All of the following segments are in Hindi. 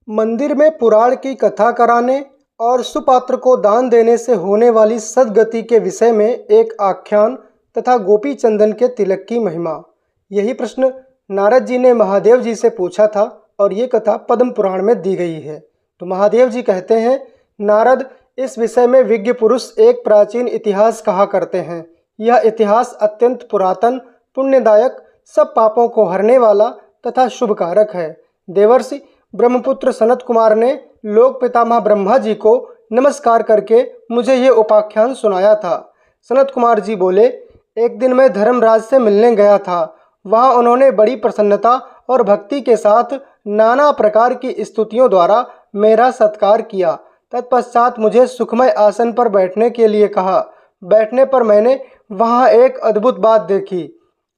मंदिर में पुराण की कथा कराने और सुपात्र को दान देने से होने वाली सद्गति के विषय में एक आख्यान तथा गोपी चंदन के तिलक की महिमा। यही प्रश्न नारद जी ने महादेव जी से पूछा था और ये कथा पद्म पुराण में दी गई है। तो महादेव जी कहते हैं, नारद, इस विषय में विज्ञ पुरुष एक प्राचीन इतिहास कहा करते हैं। यह इतिहास अत्यंत पुरातन, पुण्यदायक, सब पापों को हरने वाला तथा शुभकारक है। देवर्षि ब्रह्मपुत्र सनत कुमार ने लोक पितामह ब्रह्मा जी को नमस्कार करके मुझे ये उपाख्यान सुनाया था। सनत कुमार जी बोले, एक दिन मैं धर्मराज से मिलने गया था। वहाँ उन्होंने बड़ी प्रसन्नता और भक्ति के साथ नाना प्रकार की स्तुतियों द्वारा मेरा सत्कार किया। तत्पश्चात मुझे सुखमय आसन पर बैठने के लिए कहा। बैठने पर मैंने वहाँ एक अद्भुत बात देखी।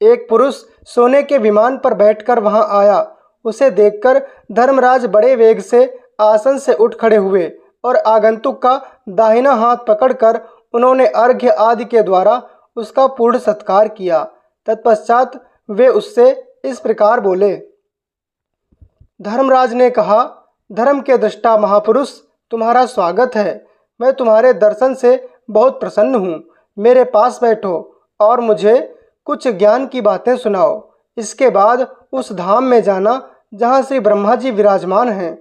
एक पुरुष सोने के विमान पर बैठकर वहाँ आया। उसे देखकर धर्मराज बड़े वेग से आसन से उठ खड़े हुए और आगंतुक का दाहिना हाथ पकड़कर उन्होंने अर्घ्य आदि के द्वारा उसका पूर्ण सत्कार किया। तत्पश्चात वे उससे इस प्रकार बोले। धर्मराज ने कहा, धर्म के दृष्टा महापुरुष, तुम्हारा स्वागत है। मैं तुम्हारे दर्शन से बहुत प्रसन्न हूँ। मेरे पास बैठो और मुझे कुछ ज्ञान की बातें सुनाओ। इसके बाद उस धाम में जाना जहाँ श्री ब्रह्मा जी विराजमान हैं।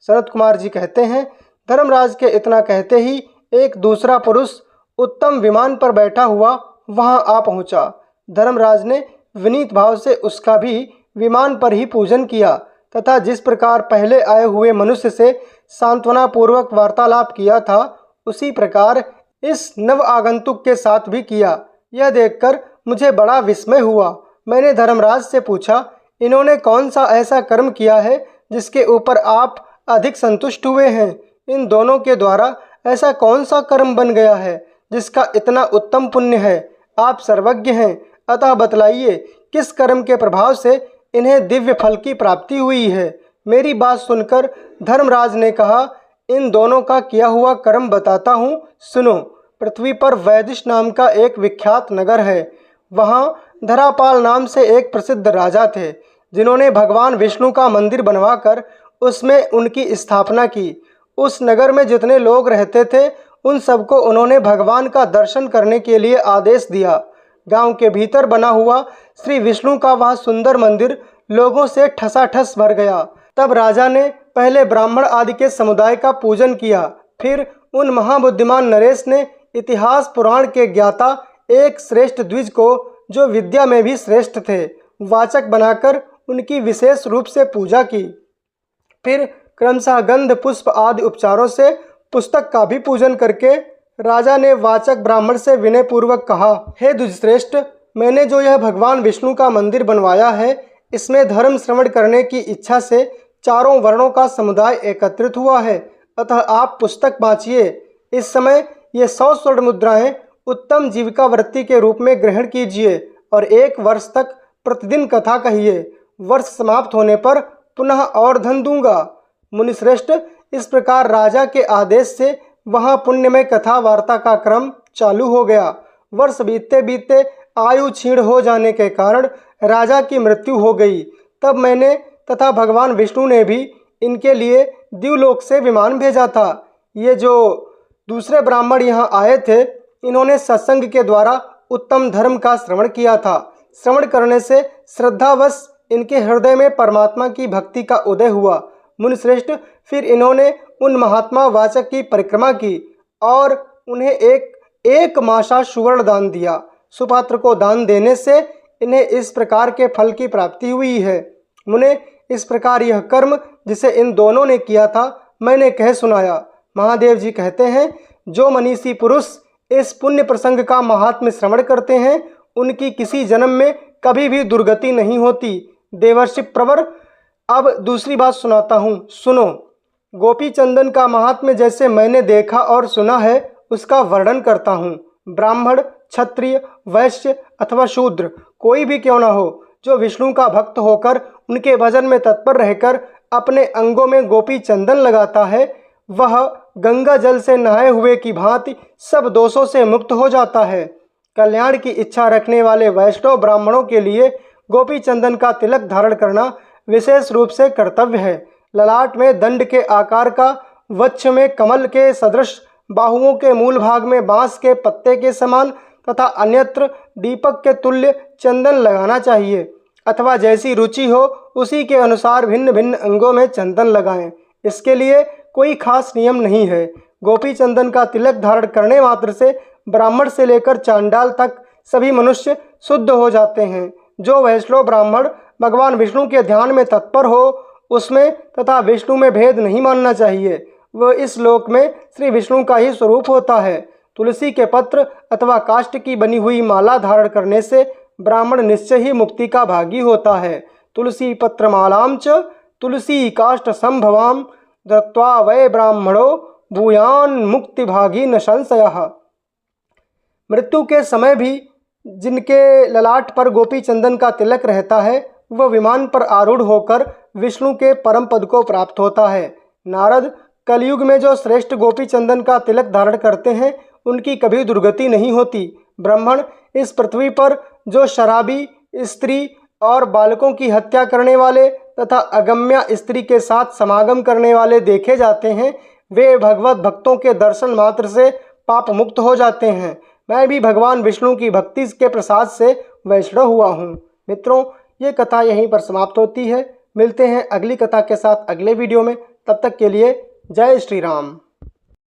सनत कुमार जी कहते हैं, धर्मराज के इतना कहते ही एक दूसरा पुरुष उत्तम विमान पर बैठा हुआ वहाँ आ पहुँचा। धर्मराज ने विनीत भाव से उसका भी विमान पर ही पूजन किया तथा जिस प्रकार पहले आए हुए मनुष्य से सांत्वना पूर्वक वार्तालाप किया था, उसी प्रकार इस नव आगंतुक के साथ भी किया। यह देखकर मुझे बड़ा विस्मय हुआ। मैंने धर्मराज से पूछा, इन्होंने कौन सा ऐसा कर्म किया है जिसके ऊपर आप अधिक संतुष्ट हुए हैं? इन दोनों के द्वारा ऐसा कौन सा कर्म बन गया है जिसका इतना उत्तम पुण्य है? आप सर्वज्ञ हैं, अतः बतलाइए किस कर्म के प्रभाव से इन्हें दिव्य फल की प्राप्ति हुई है। मेरी बात सुनकर धर्मराज ने कहा, इन दोनों का किया हुआ कर्म बताता हूँ, सुनो। पृथ्वी पर वैदिश नाम का एक विख्यात नगर है। वहाँ धरापाल नाम से एक प्रसिद्ध राजा थे, जिन्होंने भगवान विष्णु का मंदिर बनवाकर उसमें उनकी स्थापना की। उस नगर में जितने लोग रहते थे, उन सबको उन्होंने भगवान का दर्शन करने के लिए आदेश दिया। गांव के भीतर बना हुआ श्री विष्णु का वह सुंदर मंदिर लोगों से ठसाठस भर गया। तब राजा ने पहले ब्राह्मण आदि के समुदाय का पूजन किया। फिर उन महाबुद्धिमान नरेश ने इतिहास पुराण के ज्ञाता एक श्रेष्ठ द्विज को, जो विद्या में भी श्रेष्ठ थे, वाचक बनाकर उनकी विशेष रूप से पूजा की। फिर क्रमशः गंध पुष्प आदि उपचारों से पुस्तक का भी पूजन करके राजा ने वाचक ब्राह्मण से विनय पूर्वक कहा, हे द्विजश्रेष्ठ, मैंने जो यह भगवान विष्णु का मंदिर बनवाया है, इसमें धर्म श्रवण करने की इच्छा से चारों वर्णों का समुदाय एकत्रित हुआ है। अतः आप पुस्तक बाँचिए। इस समय ये 100 स्वर्ण मुद्राएं उत्तम जीविका वृत्ति के रूप में ग्रहण कीजिए और 1 वर्ष तक प्रतिदिन कथा कहिए। वर्ष समाप्त होने पर पुनः और धन दूंगा। मुनिश्रेष्ठ, इस प्रकार राजा के आदेश से वहाँ पुण्य में कथा वार्ता का क्रम चालू हो गया। वर्ष बीतते बीतते आयु क्षीण हो जाने के कारण राजा की मृत्यु हो गई। तब मैंने तथा भगवान विष्णु ने भी इनके लिए द्युलोक से विमान भेजा था। ये जो दूसरे ब्राह्मण यहाँ आए थे, इन्होंने सत्संग के द्वारा उत्तम धर्म का श्रवण किया था। श्रवण करने से श्रद्धावश इनके हृदय में परमात्मा की भक्ति का उदय हुआ। मुनिश्रेष्ठ, फिर इन्होंने उन महात्मा वाचक की परिक्रमा की और उन्हें एक मासा सुवर्ण दान दिया। सुपात्र को दान देने से इन्हें इस प्रकार के फल की प्राप्ति हुई है। मुने, इस प्रकार यह कर्म जिसे इन दोनों ने किया था, मैंने कह सुनाया। महादेव जी कहते हैं, जो मनीषी पुरुष इस पुण्य प्रसंग का महात्म्य श्रवण करते हैं, उनकी किसी जन्म में कभी भी दुर्गति नहीं होती। देवर्षि प्रवर, अब दूसरी बात सुनाता हूँ, सुनो। गोपी चंदन का महात्म्य जैसे मैंने देखा और सुना है, उसका वर्णन करता हूँ। ब्राह्मण, क्षत्रिय, वैश्य अथवा शूद्र कोई भी क्यों ना हो, जो विष्णु का भक्त होकर उनके भजन में तत्पर रहकर अपने अंगों में गोपी चंदन लगाता है, वह गंगा जल से नहाए हुए की भांति सब दोषों से मुक्त हो जाता है। कल्याण की इच्छा रखने वाले वैष्णव ब्राह्मणों के लिए गोपी चंदन का तिलक धारण करना विशेष रूप से कर्तव्य है। ललाट में दंड के आकार का, वक्ष में कमल के सदृश, बाहुओं के मूल भाग में बांस के पत्ते के समान तथा अन्यत्र दीपक के तुल्य चंदन लगाना चाहिए, अथवा जैसी रुचि हो उसी के अनुसार भिन्न भिन्न अंगों में चंदन लगाएं। इसके लिए कोई खास नियम नहीं है। गोपी चंदन का तिलक धारण करने मात्र से ब्राह्मण से लेकर चांडाल तक सभी मनुष्य शुद्ध हो जाते हैं। जो वैष्णव ब्राह्मण भगवान विष्णु के ध्यान में तत्पर हो उसमें तथा विष्णु में भेद नहीं मानना चाहिए। वह इस लोक में श्री विष्णु का ही स्वरूप होता है। तुलसी के पत्र अथवा काष्ठ की बनी हुई माला धारण करने से ब्राह्मण निश्चय ही मुक्ति का भागी होता है। तुलसी पत्र मालाम च तुलसी काष्ठ संभवाम दत्वा वै ब्राह्मणो भूयान मुक्ति भागी न संशयः। मृत्यु के समय भी जिनके ललाट पर गोपी चंदन का तिलक रहता है वह विमान पर आरूढ़ होकर विष्णु के परम पद को प्राप्त होता है। नारद कलयुग में जो श्रेष्ठ गोपी चंदन का तिलक धारण करते हैं उनकी कभी दुर्गति नहीं होती। ब्राह्मण इस पृथ्वी पर जो शराबी, स्त्री और बालकों की हत्या करने वाले तथा अगम्या स्त्री के साथ समागम करने वाले देखे जाते हैं वे भगवत भक्तों के दर्शन मात्र से पाप मुक्त हो जाते हैं। मैं भी भगवान विष्णु की भक्ति के प्रसाद से वैष्णव हुआ हूँ। मित्रों, ये कथा यहीं पर समाप्त होती है। मिलते हैं अगली कथा के साथ अगले वीडियो में। तब तक के लिए जय श्री राम।